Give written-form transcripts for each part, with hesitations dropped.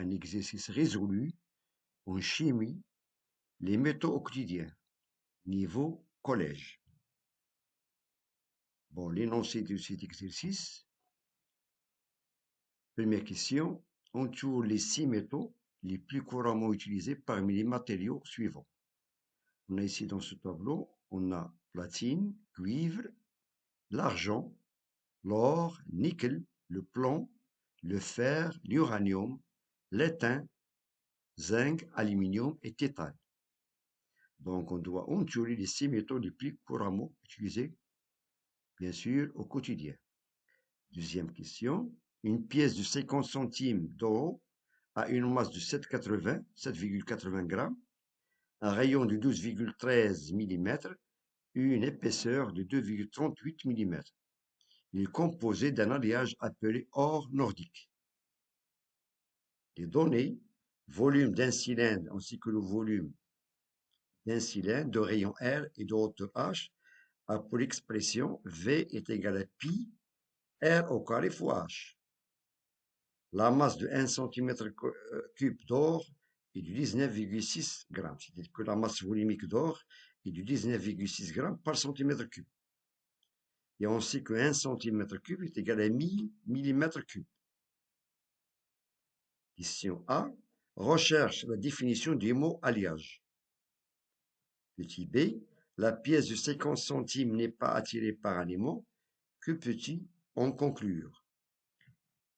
un exercice résolu en chimie, les métaux au quotidien, niveau collège. Bon, l'énoncé de cet exercice. Première question, entoure les 6 métaux les plus couramment utilisés parmi les matériaux suivants. On a ici dans ce tableau, on a platine, cuivre, l'argent, l'or, nickel, le plomb, le fer, l'uranium, l'étain, zinc, aluminium et tétane. Donc, on doit entourer les 6 métaux les plus couramment utilisés, bien sûr, au quotidien. Deuxième question. Une pièce de 50 centimes d'euros a une masse de 7,80 grammes, un rayon de 12,13 mm, une épaisseur de 2,38 mm. Il est composé d'un alliage appelé or nordique. Les données, volume d'un cylindre ainsi que le volume d'un cylindre de rayon R et de hauteur H a pour expression V est égal à pi R au carré fois H. La masse de 1 cm3 d'or est de 19,6 grammes. C'est-à-dire que la masse volumique d'or est de 19,6 grammes par centimètre cube. Et on sait que 1 cm3 est égal à 1000 mm3. Question A. Recherche la définition du mot alliage. Petit b. La pièce de 50 centimes n'est pas attirée par un aimant. Que peut-il en conclure?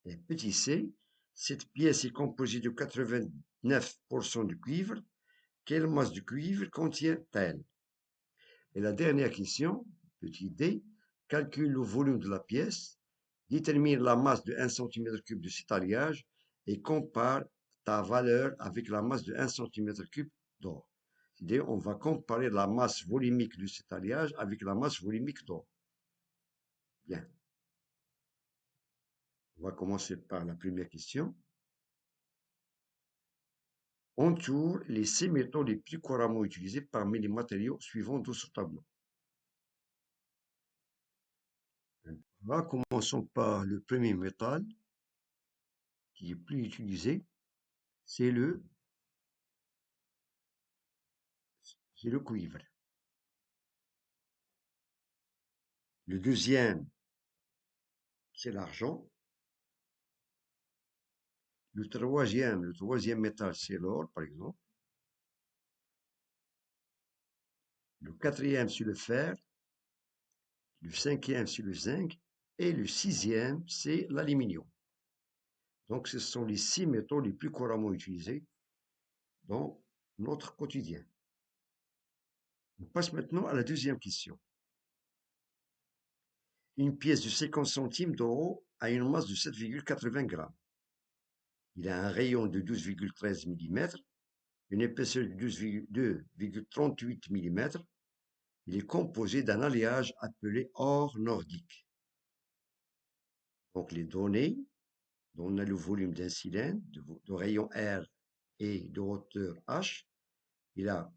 Et petit c. Cette pièce est composée de 89% de cuivre. Quelle masse de cuivre contient-elle? Et la dernière question, petit d. Calcule le volume de la pièce. Détermine la masse de 1 cm3 de cet alliage et compare ta valeur avec la masse de 1 cm3 d'or. C'est-à-dire, on va comparer la masse volumique de cet alliage avec la masse volumique d'or. Bien. On va commencer par la première question. Entoure les 6 métaux les plus couramment utilisés parmi les matériaux suivants de ce tableau. Commençons par le premier métal qui est plus utilisé, c'est le cuivre. Le deuxième, c'est l'argent. Le troisième métal, c'est l'or, par exemple. Le quatrième, c'est le fer. Le cinquième, c'est le zinc. Et le sixième, c'est l'aluminium. Donc, ce sont les 6 métaux les plus couramment utilisés dans notre quotidien. On passe maintenant à la deuxième question. Une pièce de 50 centimes d'euros a une masse de 7,80 grammes. Il a un rayon de 12,13 mm, une épaisseur de 2,38 mm. Il est composé d'un alliage appelé or nordique. Donc les données, on a le volume d'un cylindre de rayon R et de hauteur H. Il a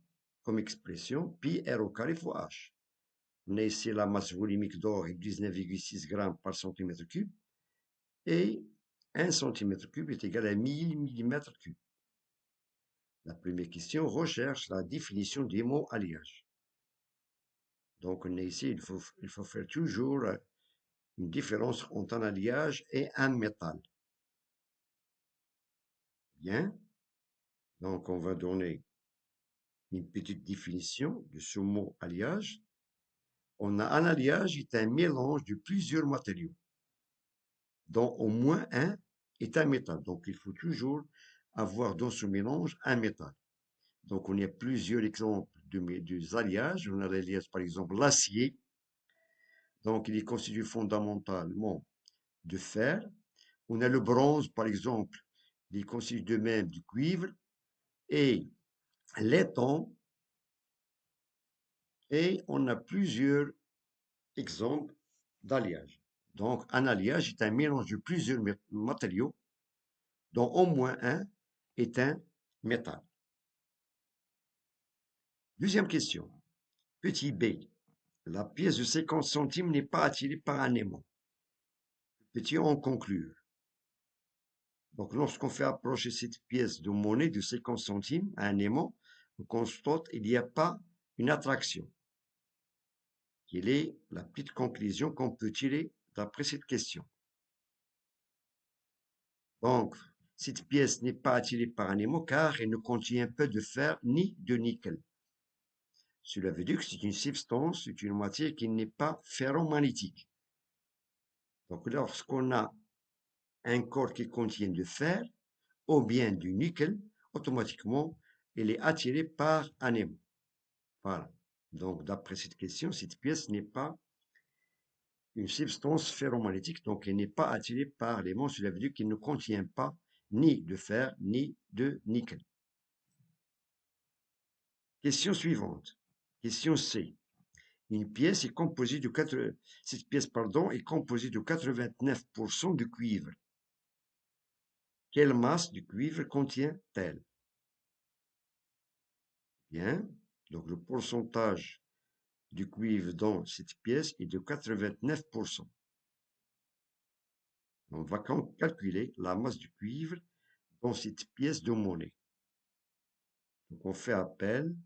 comme expression pi R au carré fois H. On a ici la masse volumique d'or est 19,6 grammes par centimètre cube et 1 centimètre cube est égal à 1000 mm3. La première question recherche la définition des mots alliage. Donc on a ici, il faut faire toujours une différence entre un alliage et un métal. Bien. Donc on va donner une petite définition de ce mot alliage. On a un alliage est un mélange de plusieurs matériaux, dont au moins un est un métal. Donc il faut toujours avoir dans ce mélange un métal. Donc on a plusieurs exemples de alliages. On a l'alliage par exemple l'acier. Donc il est constitué fondamentalement de fer. On a le bronze par exemple. Il est constitué de même du cuivre. Et l'étain. Et on a plusieurs exemples d'alliage. Donc, un alliage est un mélange de plusieurs matériaux, dont au moins un est un métal. Deuxième question. Petit b. La pièce de 50 centimes n'est pas attirée par un aimant. Petit en conclure. Donc, lorsqu'on fait approcher cette pièce de monnaie de 50 centimes à un aimant, on constate qu'il n'y a pas une attraction. Quelle est la petite conclusion qu'on peut tirer d'après cette question? Donc, cette pièce n'est pas attirée par un aimant car elle ne contient pas de fer ni de nickel. Cela veut dire que c'est une substance, c'est une matière qui n'est pas ferromagnétique. Donc, lorsqu'on a un corps qui contient du fer ou bien du nickel, automatiquement, il est attiré par un aimant. Voilà. Donc, d'après cette question, cette pièce n'est pas une substance ferromagnétique, donc elle n'est pas attirée par l'aimant. Cela veut dire qu'il ne contient pas ni de fer ni de nickel. Question suivante. Question C. Une pièce est composée de cette pièce, est composée de 89% de cuivre. Quelle masse de cuivre contient-elle? Bien. Donc, le pourcentage du cuivre dans cette pièce est de 89%. On va calculer la masse du cuivre dans cette pièce de monnaie. Donc, on fait appel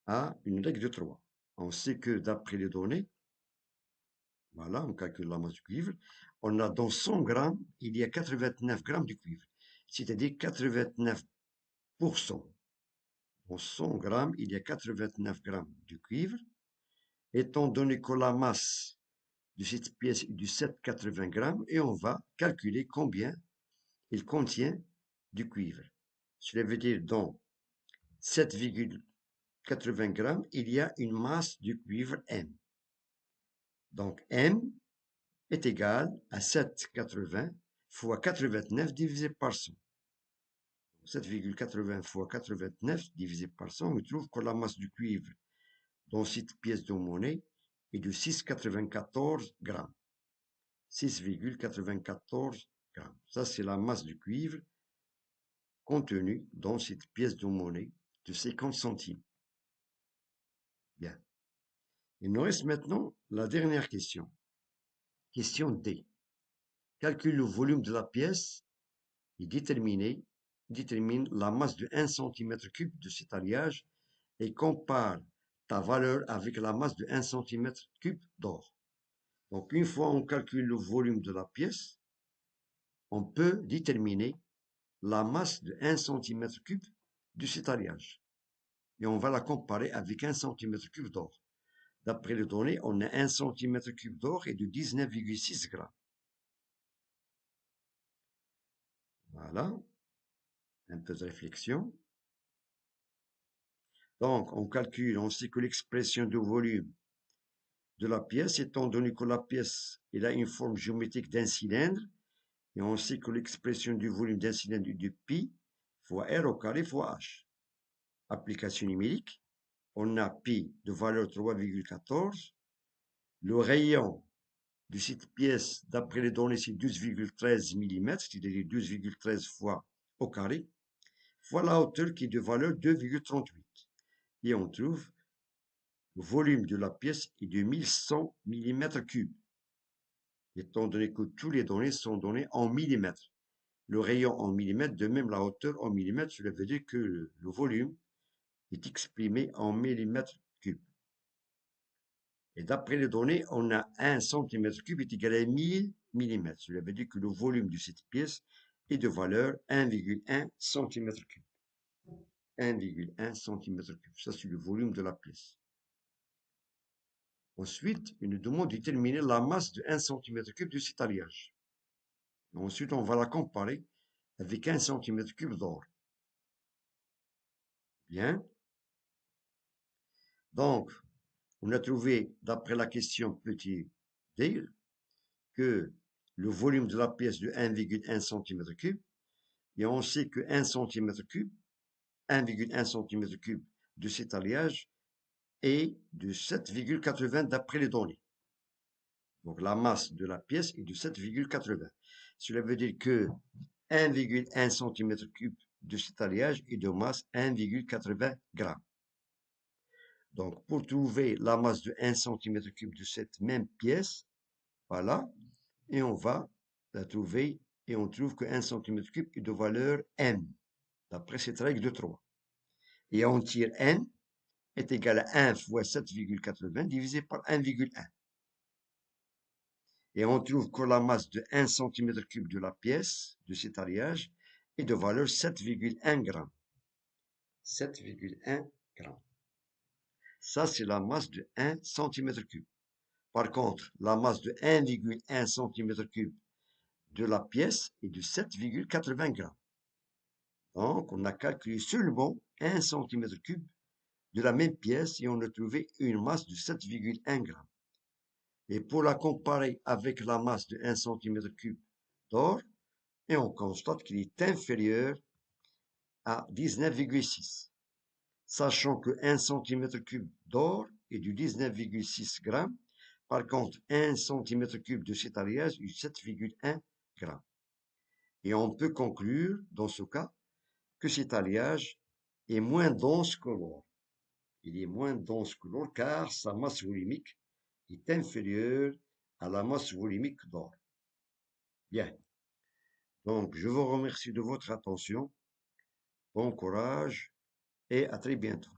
à une règle de 3. On sait que d'après les données, voilà, on calcule la masse du cuivre, on a dans 100 grammes, il y a 89 grammes de cuivre, c'est-à-dire 89%. Dans 100 grammes, il y a 89 grammes de cuivre. Étant donné que la masse de cette pièce est de 7,80 grammes, et on va calculer combien il contient du cuivre. Cela veut dire dans 7,80 grammes, il y a une masse du cuivre M. Donc M est égal à 7,80 fois 89 divisé par 100. 7,80 fois 89 divisé par 100, on trouve que la masse du cuivre dans cette pièce de monnaie est de 6,94 grammes. 6,94 grammes. Ça, c'est la masse du cuivre contenue dans cette pièce de monnaie de 50 centimes. Bien. Il nous reste maintenant la dernière question. Question D. Calcule le volume de la pièce et détermine la masse de 1 cm3 de cet alliage et compare ta valeur avec la masse de 1 cm3 d'or. Donc, une fois on calcule le volume de la pièce, on peut déterminer la masse de 1 cm3 de cet alliage. Et on va la comparer avec 1 cm3 d'or. D'après les données, on a 1 cm3 d'or et de 19,6 grammes. Voilà. Un peu de réflexion. Donc, on calcule, on sait que l'expression de volume de la pièce, étant donné que la pièce elle a une forme géométrique d'un cylindre, et on sait que l'expression du volume d'un cylindre est de pi fois r au carré fois h. Application numérique, on a pi de valeur 3,14. Le rayon de cette pièce, d'après les données, c'est 12,13 mm, c'est-à-dire 12,13 fois au carré, fois la hauteur qui est de valeur 2,38. Et on trouve le volume de la pièce est de 1100 mm3. Étant donné que tous les données sont données en millimètres. Le rayon en millimètres, de même la hauteur en millimètres, cela veut dire que le volume est exprimé en millimètres cubes. Et d'après les données, on a 1 cm3 est égal à 1000 mm. Cela veut dire que le volume de cette pièce est de valeur 1,1 cm3. 1,1 cm3. Ça, c'est le volume de la pièce. Ensuite, il nous demande de déterminer la masse de 1 cm3 de cet alliage. Ensuite, on va la comparer avec 1 cm3 d'or. Bien. Donc, on a trouvé, d'après la question petit d, que le volume de la pièce de 1,1 cm3, et on sait que 1 cm3, 1,1 cm3 de cet alliage est de 7,80 d'après les données. Donc la masse de la pièce est de 7,80. Cela veut dire que 1,1 cm3 de cet alliage est de masse 1,80 grammes. Donc pour trouver la masse de 1 cm3 de cette même pièce, voilà, et on va la trouver et on trouve que 1 cm3 est de valeur m, d'après cette règle de 3. Et on tire n est égal à 1 fois 7,80 divisé par 1,1. Et on trouve que la masse de 1 cm3 de la pièce de cet alliage est de valeur 7,1 g. 7,1 g. Ça, c'est la masse de 1 cm3. Par contre, la masse de 1,1 cm3 de la pièce est de 7,80 g. Donc, on a calculé seulement 1 cm3 de la même pièce et on a trouvé une masse de 7,1 g. Et pour la comparer avec la masse de 1 cm3 d'or, et on constate qu'il est inférieur à 19,6. Sachant que 1 cm3 d'or est de 19,6 g, par contre 1 cm3 de cet alliage est 7,1 g. Et on peut conclure, dans ce cas, que cet alliage est moins dense que l'or. Il est moins dense que l'or car sa masse volumique est inférieure à la masse volumique d'or. Bien. Donc, je vous remercie de votre attention. Bon courage et à très bientôt.